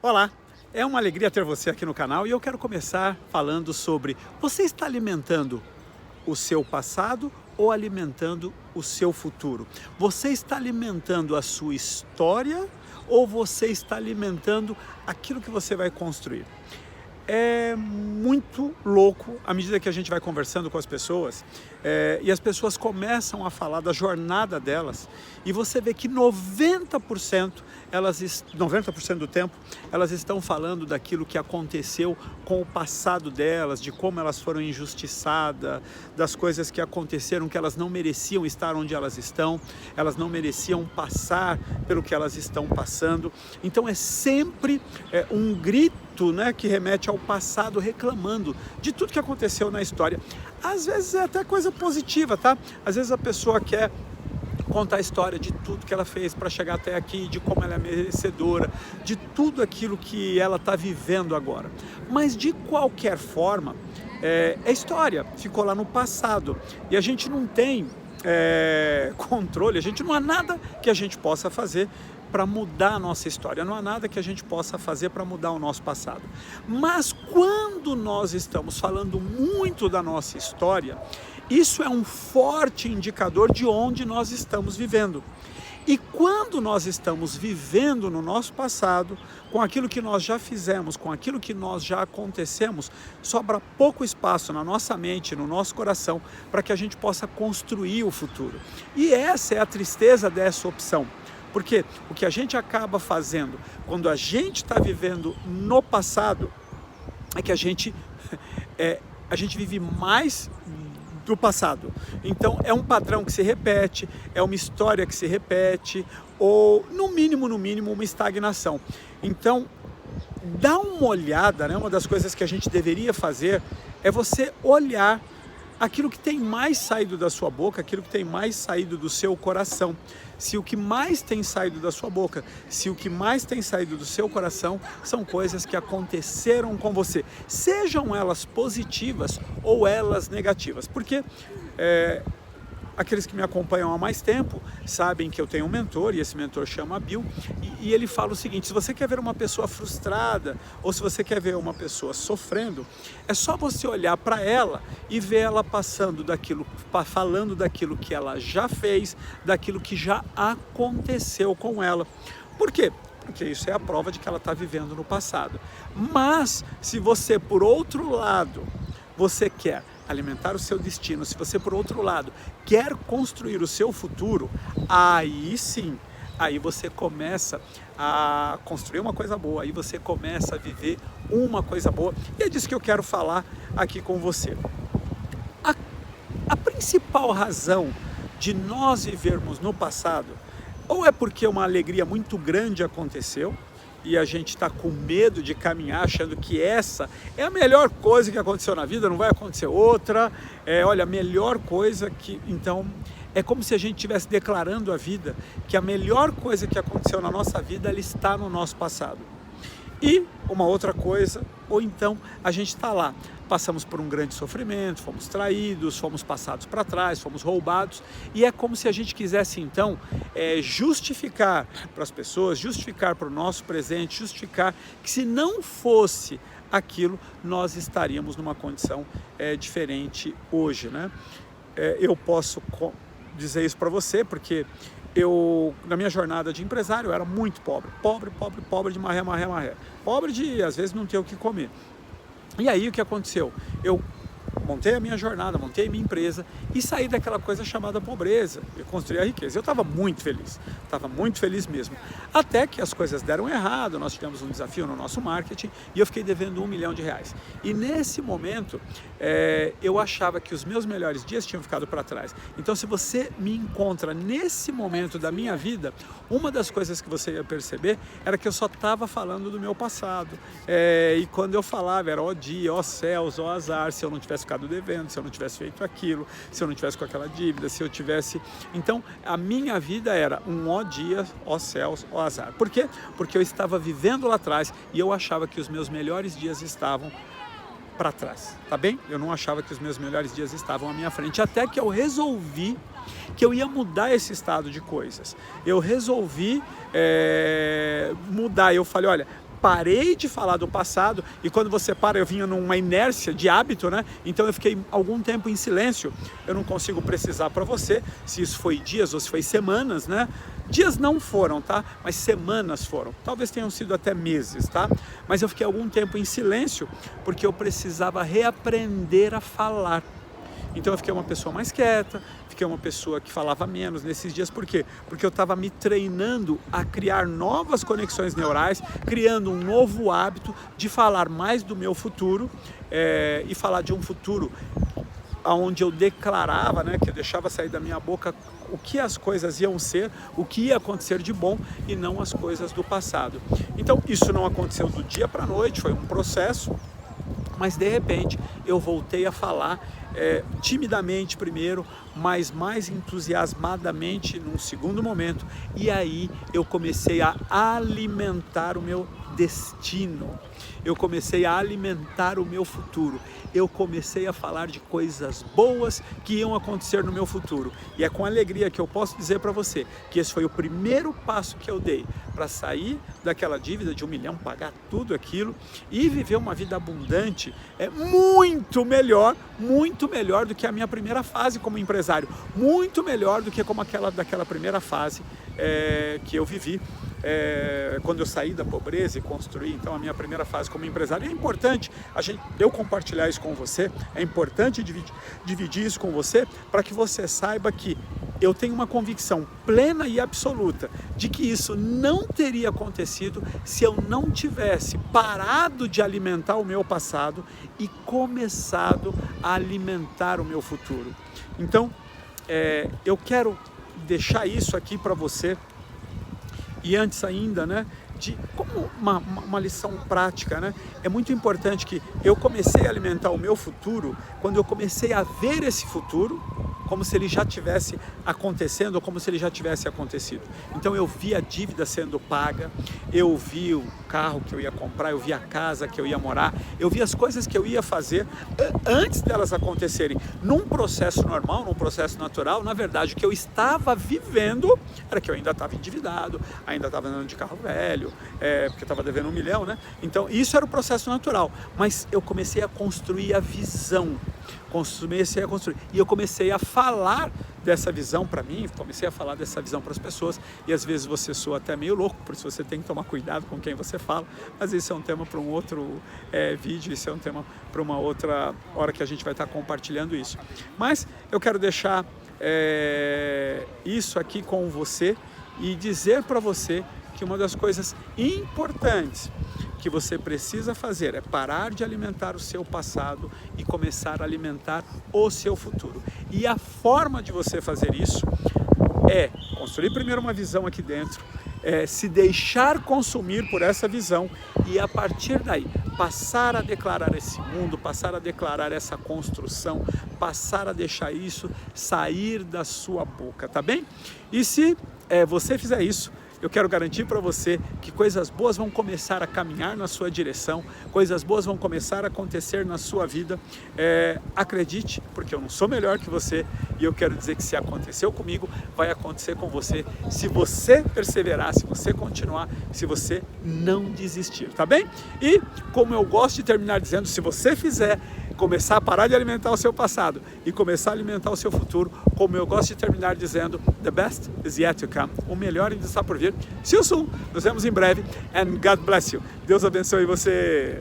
Olá, é uma alegria ter você aqui no canal e eu quero começar falando sobre: você está alimentando o seu passado ou alimentando o seu futuro? Você está alimentando a sua história ou você está alimentando aquilo que você vai construir? É muito louco à medida que a gente vai conversando com as pessoas e as pessoas começam a falar da jornada delas e você vê que 90% do tempo elas estão falando daquilo que aconteceu com o passado delas, de como elas foram injustiçadas, das coisas que aconteceram, que elas não mereciam estar onde elas não mereciam passar pelo que elas estão passando. Então é sempre um grito, né, que remete ao passado, reclamando de tudo que aconteceu na história. Às vezes é até coisa positiva, tá? Às vezes a pessoa quer contar a história de tudo que ela fez para chegar até aqui, de como ela é merecedora, de tudo aquilo que ela está vivendo agora. Mas de qualquer forma, é história, ficou lá no passado e a gente não tem controle, a gente não há nada que a gente possa fazer para mudar a nossa história, não há nada que a gente possa fazer para mudar o nosso passado. Mas quando nós estamos falando muito da nossa história, isso é um forte indicador de onde nós estamos vivendo. E quando nós estamos vivendo no nosso passado, com aquilo que nós já fizemos, com aquilo que nós já acontecemos, sobra pouco espaço na nossa mente, no nosso coração, para que a gente possa construir o futuro. E essa é a tristeza dessa opção. Porque o que a gente acaba fazendo quando a gente está vivendo no passado é que a gente vive mais do passado. Então é um padrão que se repete, é uma história que se repete, ou no mínimo, uma estagnação. Então dá uma olhada, né? Uma das coisas que a gente deveria fazer é você olhar aquilo que tem mais saído da sua boca, aquilo que tem mais saído do seu coração. Se o que mais tem saído da sua boca, se o que mais tem saído do seu coração são coisas que aconteceram com você, sejam elas positivas ou elas negativas. Porque aqueles que me acompanham há mais tempo sabem que eu tenho um mentor, e esse mentor chama Bill, e ele fala o seguinte: se você quer ver uma pessoa frustrada, ou se você quer ver uma pessoa sofrendo, é só você olhar para ela e ver ela falando daquilo que ela já fez, daquilo que já aconteceu com ela. Por quê? Porque isso é a prova de que ela está vivendo no passado. Mas se você, por outro lado, você quer alimentar o seu destino, se você, por outro lado, quer construir o seu futuro, aí sim, aí você começa a construir uma coisa boa, aí você começa a viver uma coisa boa. E é disso que eu quero falar aqui com você. A principal razão de nós vivermos no passado, ou é porque uma alegria muito grande aconteceu, e a gente está com medo de caminhar, achando que essa é a melhor coisa que aconteceu na vida, não vai acontecer outra, olha, a melhor coisa que... Então, é como se a gente estivesse declarando a vida, que a melhor coisa que aconteceu na nossa vida, ela está no nosso passado. E uma outra coisa, ou então a gente está lá, passamos por um grande sofrimento, fomos traídos, fomos passados para trás, fomos roubados, e é como se a gente quisesse então justificar para as pessoas, justificar para o nosso presente, justificar que se não fosse aquilo, nós estaríamos numa condição diferente hoje, né? Eu posso dizer isso para você porque na minha jornada de empresário, eu era muito pobre de maré, pobre de, às vezes, não ter o que comer. E aí, o que aconteceu? Eu montei a minha jornada, montei a minha empresa e saí daquela coisa chamada pobreza. Eu construí a riqueza. Eu estava muito feliz mesmo. Até que as coisas deram errado, nós tivemos um desafio no nosso marketing e eu fiquei devendo R$1 milhão. E nesse momento, eu achava que os meus melhores dias tinham ficado para trás. Então, se você me encontra nesse momento da minha vida, uma das coisas que você ia perceber era que eu só estava falando do meu passado. E quando eu falava, era ó dia, ó céus, ó azar, se eu não tivesse ficado devendo, se eu não tivesse feito aquilo, se eu não tivesse com aquela dívida, se eu tivesse... Então, a minha vida era um ó dia, ó céus, ó azar. Por quê? Porque eu estava vivendo lá atrás e eu achava que os meus melhores dias estavam para trás, tá bem? Eu não achava que os meus melhores dias estavam à minha frente, até que eu resolvi que eu ia mudar esse estado de coisas. Eu resolvi mudar, eu falei, olha, parei de falar do passado, e quando você para, eu vinha numa inércia de hábito, né? Então eu fiquei algum tempo em silêncio. Eu não consigo precisar para você se isso foi dias ou se foi semanas, né? Dias não foram, tá? Mas semanas foram. Talvez tenham sido até meses, tá? Mas eu fiquei algum tempo em silêncio porque eu precisava reaprender a falar. Então eu fiquei uma pessoa mais quieta, fiquei uma pessoa que falava menos nesses dias. Por quê? Porque eu estava me treinando a criar novas conexões neurais, criando um novo hábito de falar mais do meu futuro e falar de um futuro onde eu declarava, né, que eu deixava sair da minha boca o que as coisas iam ser, o que ia acontecer de bom e não as coisas do passado. Então isso não aconteceu do dia para a noite, foi um processo, mas de repente eu voltei a falar timidamente primeiro, mas mais entusiasmadamente num segundo momento, e aí eu comecei a alimentar o meu destino, eu comecei a alimentar o meu futuro, eu comecei a falar de coisas boas que iam acontecer no meu futuro. E é com alegria que eu posso dizer para você que esse foi o primeiro passo que eu dei para sair daquela dívida de 1 milhão, pagar tudo aquilo e viver uma vida abundante, muito melhor do que a minha primeira fase como empresário, muito melhor do que como daquela primeira fase que eu vivi quando eu saí da pobreza e construí então a minha primeira fase como empresário. E é importante eu compartilhar isso com você, é importante dividir isso com você, para que você saiba que eu tenho uma convicção plena e absoluta de que isso não teria acontecido se eu não tivesse parado de alimentar o meu passado e começado a alimentar o meu futuro. Então, eu quero deixar isso aqui para você. E antes ainda, né, como uma lição prática, né, é muito importante que eu comecei a alimentar o meu futuro quando eu comecei a ver esse futuro como se ele já tivesse acontecendo ou como se ele já tivesse acontecido. Então eu vi a dívida sendo paga, eu vi o carro que eu ia comprar, eu vi a casa que eu ia morar, eu vi as coisas que eu ia fazer antes delas acontecerem. Num processo normal, num processo natural, na verdade o que eu estava vivendo era que eu ainda estava endividado, ainda estava andando de carro velho, porque estava devendo 1 milhão, né? Então isso era o processo natural, mas eu comecei a construir a visão, e eu comecei a falar dessa visão para mim, comecei a falar dessa visão para as pessoas, e às vezes você soa até meio louco, por isso você tem que tomar cuidado com quem você fala, mas isso é um tema para um outro vídeo, isso é um tema para uma outra hora que a gente vai estar compartilhando isso. Mas eu quero deixar isso aqui com você e dizer para você que uma das coisas importantes que você precisa fazer é parar de alimentar o seu passado e começar a alimentar o seu futuro. E a forma de você fazer isso é construir primeiro uma visão aqui dentro, se deixar consumir por essa visão e a partir daí passar a declarar esse mundo, passar a declarar essa construção, passar a deixar isso sair da sua boca, tá bem? E se você fizer isso, eu quero garantir para você que coisas boas vão começar a caminhar na sua direção, coisas boas vão começar a acontecer na sua vida. Acredite, porque eu não sou melhor que você e eu quero dizer que se aconteceu comigo, vai acontecer com você, se você perseverar, se você continuar, se você não desistir, tá bem? E como eu gosto de terminar dizendo, se você fizer, começar a parar de alimentar o seu passado e começar a alimentar o seu futuro, como eu gosto de terminar dizendo, the best is yet to come. O melhor ainda está por vir. See you soon. Nos vemos em breve. And God bless you. Deus abençoe você.